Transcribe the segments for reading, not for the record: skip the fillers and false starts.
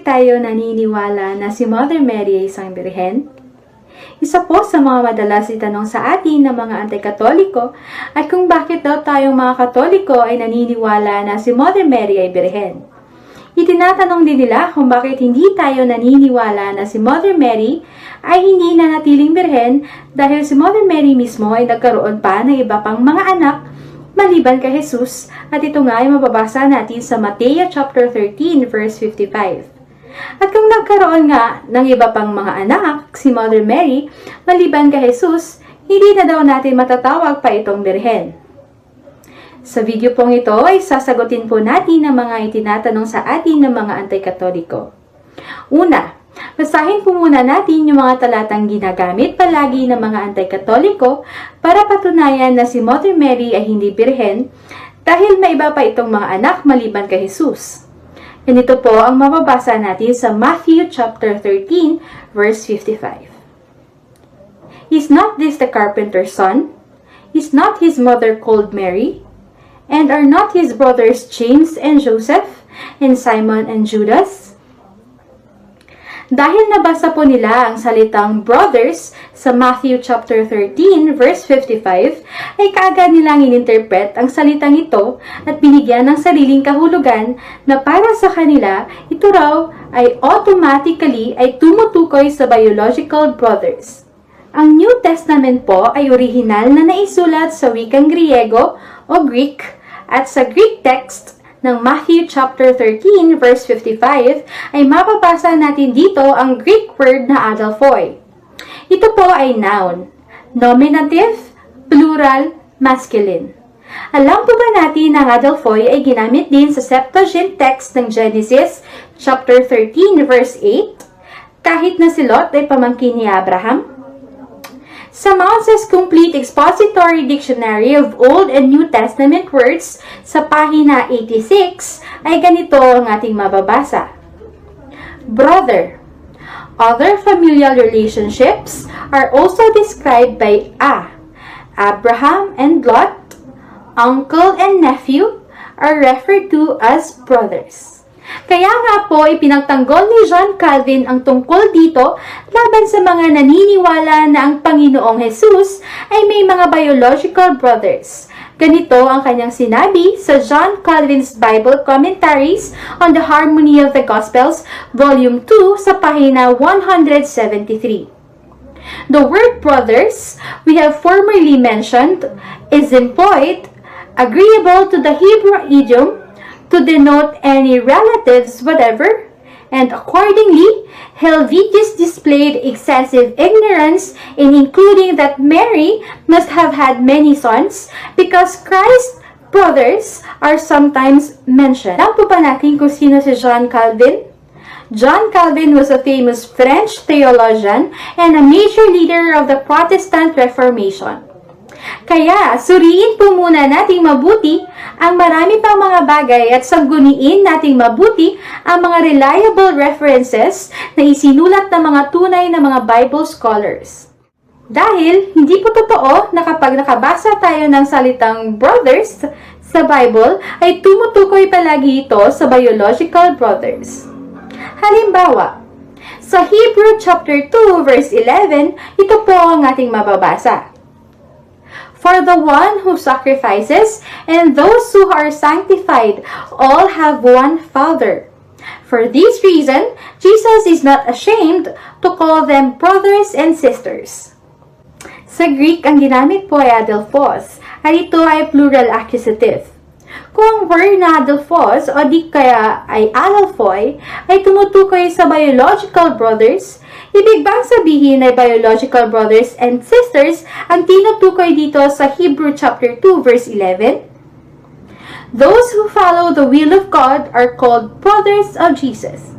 bakit tayo naniniwala na si Mother Mary ay isang birhen? Isa po sa mga madalas itanong sa atin ng mga anti-katoliko ay kung bakit daw tayong mga katoliko ay naniniwala na si Mother Mary ay birhen. Itinatanong din nila kung bakit hindi tayo naniniwala na si Mother Mary ay hindi nanatiling birhen dahil si Mother Mary mismo ay nagkaroon pa ng iba pang mga anak maliban kay Jesus, at ito nga ay mababasa natin sa Mateo chapter 13 verse 55. At kung nagkaroon nga ng iba pang mga anak, si Mother Mary, maliban kay Jesus, hindi na daw natin matatawag pa itong birhen. Sa video pong ito ay sasagutin po natin ang mga itinatanong sa atin ng mga anti-katoliko. Una, basahin po muna natin yung mga talatang ginagamit palagi ng mga anti-katoliko para patunayan na si Mother Mary ay hindi birhen dahil may iba pa itong mga anak maliban kay Jesus. Ganito po ang mababasa natin sa Matthew chapter 13 verse 55. Is not this the carpenter's son? Is not his mother called Mary? And are not his brothers James and Joseph and Simon and Judas? Dahil nabasa po nila ang salitang brothers sa Matthew chapter 13 verse 55, ay kaagad nilang ininterpret ang salitang ito at binigyan ng sariling kahulugan na para sa kanila, ito raw ay automatically ay tumutukoy sa biological brothers. Ang New Testament po ay orihinal na naisulat sa wikang Griego o Greek, at sa Greek text ng Matthew chapter 13 verse 55 ay mababasa natin dito ang Greek word na adelphoi. Ito po ay noun, nominative, plural, masculine. Alam po ba natin na ang adelphoi ay ginamit din sa Septuagint text ng Genesis chapter 13 verse 8 kahit na si Lot ay pamangkin ni Abraham? Sa Mouse's Complete Expository Dictionary of Old and New Testament Words sa pahina 86 ay ganito ang ating mababasa. Brother. Other familial relationships are also described by Abraham and Lot, uncle and nephew are referred to as brothers. Kaya nga po, ipinagtanggol ni John Calvin ang tungkol dito laban sa mga naniniwala na ang Panginoong Jesus ay may mga biological brothers. Ganito ang kanyang sinabi sa John Calvin's Bible Commentaries on the Harmony of the Gospels, Volume 2, sa pahina 173. The word brothers, we have formerly mentioned, is employed, agreeable to the Hebrew idiom, to denote any relatives whatever, and accordingly, Helvetius displayed excessive ignorance in including that Mary must have had many sons because Christ's brothers are sometimes mentioned. Alam po ba natin kung sino si John Calvin? John Calvin was a famous French theologian and a major leader of the Protestant Reformation. Kaya, suriin po muna nating mabuti ang marami pang mga bagay at sangguniin nating mabuti ang mga reliable references na isinulat ng mga tunay na mga Bible scholars. Dahil, hindi po totoo na kapag nakabasa tayo ng salitang brothers sa Bible, ay tumutukoy palagi ito sa biological brothers. Halimbawa, sa Hebrew chapter 2 verse 11, ito po ang ating mababasa. For the one who sacrifices and those who are sanctified all have one Father. For this reason, Jesus is not ashamed to call them brothers and sisters. Sa Greek, ang ginamit po ay adelphos, at ito ay plural accusative. Kung ang word na adelphos o di kaya ay adelphoi ay tumutukoy sa biological brothers, ibig bang sabihin ay biological brothers and sisters ang tinutukoy dito sa Hebrew chapter 2 verse 11? Those who follow the will of God are called brothers of Jesus.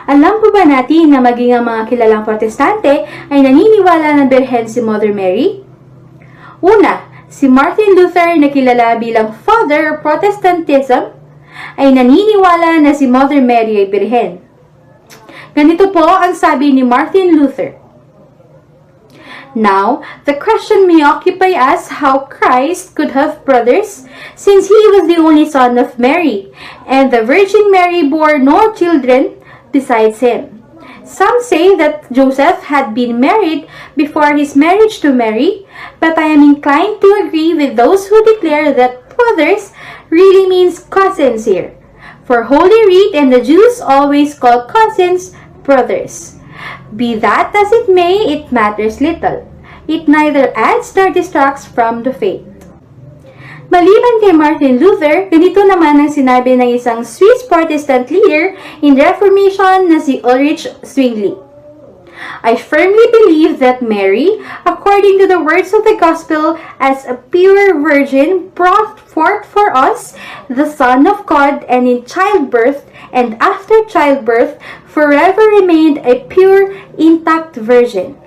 Alam po ba natin na maging ang mga kilalang protestante ay naniniwala na birhen si Mother Mary? Una, si Martin Luther na kilala bilang Father of Protestantism ay naniniwala na si Mother Mary ay birhen. Ganito po ang sabi ni Martin Luther. Now, the question may occupy us how Christ could have brothers, since he was the only son of Mary, and the Virgin Mary bore no children, besides him. Some say that Joseph had been married before his marriage to Mary, but I am inclined to agree with those who declare that brothers really means cousins here. For Holy Writ and the Jews always call cousins brothers. Be that as it may, it matters little. It neither adds nor distracts from the faith. Maliban kay Martin Luther, ganito naman ang sinabi ng isang Swiss Protestant leader in Reformation na si Ulrich Zwingli. I firmly believe that Mary, according to the words of the Gospel, as a pure virgin, brought forth for us the Son of God, and in childbirth and after childbirth forever remained a pure, intact virgin.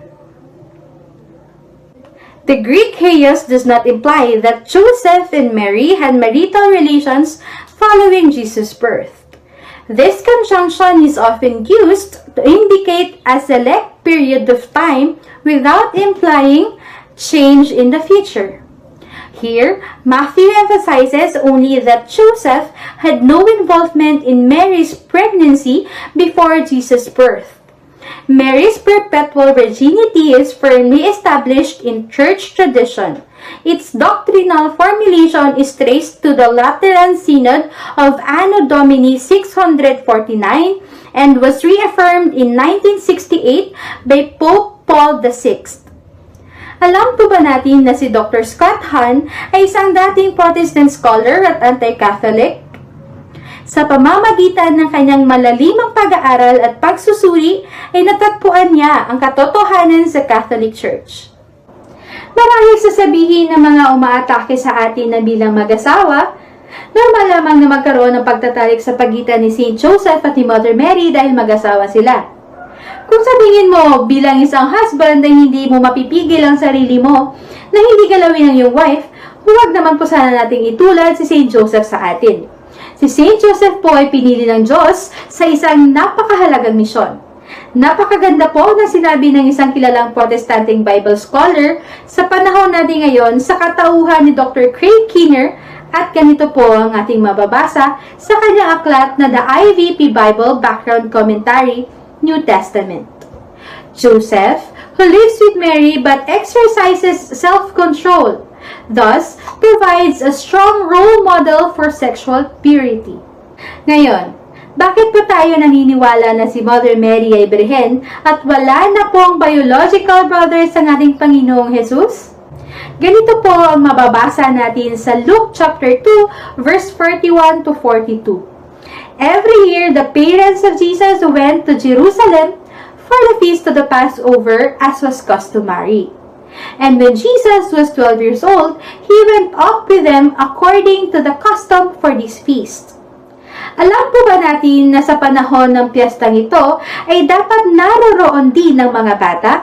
The Greek hagios does not imply that Joseph and Mary had marital relations following Jesus' birth. This conjunction is often used to indicate a select period of time without implying change in the future. Here, Matthew emphasizes only that Joseph had no involvement in Mary's pregnancy before Jesus' birth. Mary's perpetual virginity is firmly established in church tradition. Its doctrinal formulation is traced to the Lateran Synod of Anno Domini 649 and was reaffirmed in 1968 by Pope Paul VI. Alam po ba natin na si Dr. Scott Hahn ay isang dating Protestant scholar at anti-Catholic? Sa pamamagitan ng kanyang malalimang pag-aaral at pagsusuri, ay natatpuan niya ang katotohanan sa Catholic Church. Marahil sasabihin ng mga umaatake sa atin na bilang mag-asawa, normal lamang na magkaroon ng pagtatalik sa pagitan ni Saint Joseph at ni Mother Mary dahil mag-asawa sila. Kung sabihin mo bilang isang husband ay hindi mo mapipigil ang sarili mo na hindi galawin ang iyong wife, huwag naman po sana nating itulad si Saint Joseph sa atin. Si Saint Joseph po ay pinili ng Diyos sa isang napakahalagang misyon. Napakaganda po na sinabi ng isang kilalang Protestanteng Bible scholar sa panahon natin ngayon sa katauhan ni Dr. Craig Keener, at ganito po ang ating mababasa sa kanyang aklat na The IVP Bible Background Commentary, New Testament. Joseph, who lives with Mary but exercises self-control, thus provides a strong role model for sexual purity. Ngayon, bakit po tayo naniniwala na si Mother Mary ay birhen at wala na pong biological brothers ang ating Panginoong Jesus? Ganito po ang mababasa natin sa Luke chapter 2 verse 41 to 42. Every year, the parents of Jesus went to Jerusalem for the feast of the Passover, as was customary. And when Jesus was 12 years old, he went up with them according to the custom for this feast. Alam po ba natin na sa panahon ng piyestang ito ay dapat naroroon din ng mga bata?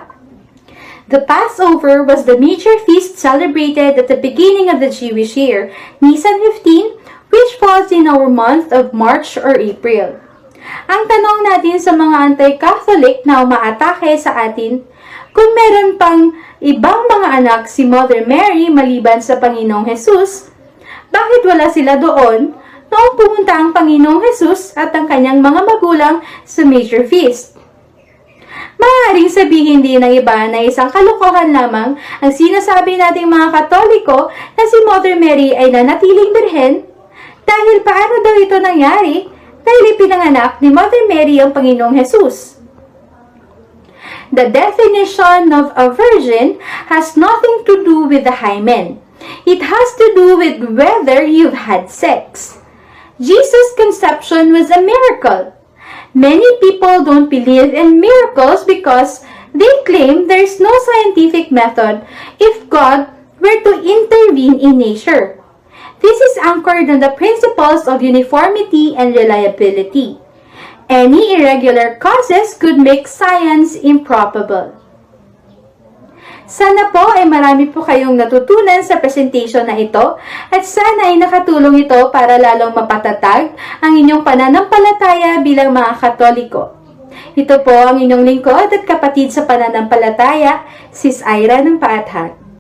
The Passover was the major feast celebrated at the beginning of the Jewish year, Nisan 15, which falls in our month of March or April. Ang tanong natin sa mga anti-Catholic na umaatake sa atin, kung meron pang ibang mga anak si Mother Mary maliban sa Panginoong Jesus, bakit wala sila doon noong pumunta ang Panginoong Jesus at ang kanyang mga magulang sa major feast? Maaaring sabihin din ng iba na isang kalokohan lamang ang sinasabi nating mga Katoliko na si Mother Mary ay nanatiling birhen. Dahil paano daw ito nangyari? Dahil ipinanganak ni Mother Mary ang Panginoong Jesus. The definition of a virgin has nothing to do with the hymen. It has to do with whether you've had sex. Jesus' conception was a miracle. Many people don't believe in miracles because they claim there is no scientific method if God were to intervene in nature. This is anchored on the principles of uniformity and reliability. Any irregular causes could make science improbable. Sana po ay marami po kayong natutunan sa presentation na ito at sana ay nakatulong ito para lalong mapatatag ang inyong pananampalataya bilang mga Katoliko. Ito po ang inyong lingkod at kapatid sa pananampalataya, Sis Ira ng Paathag.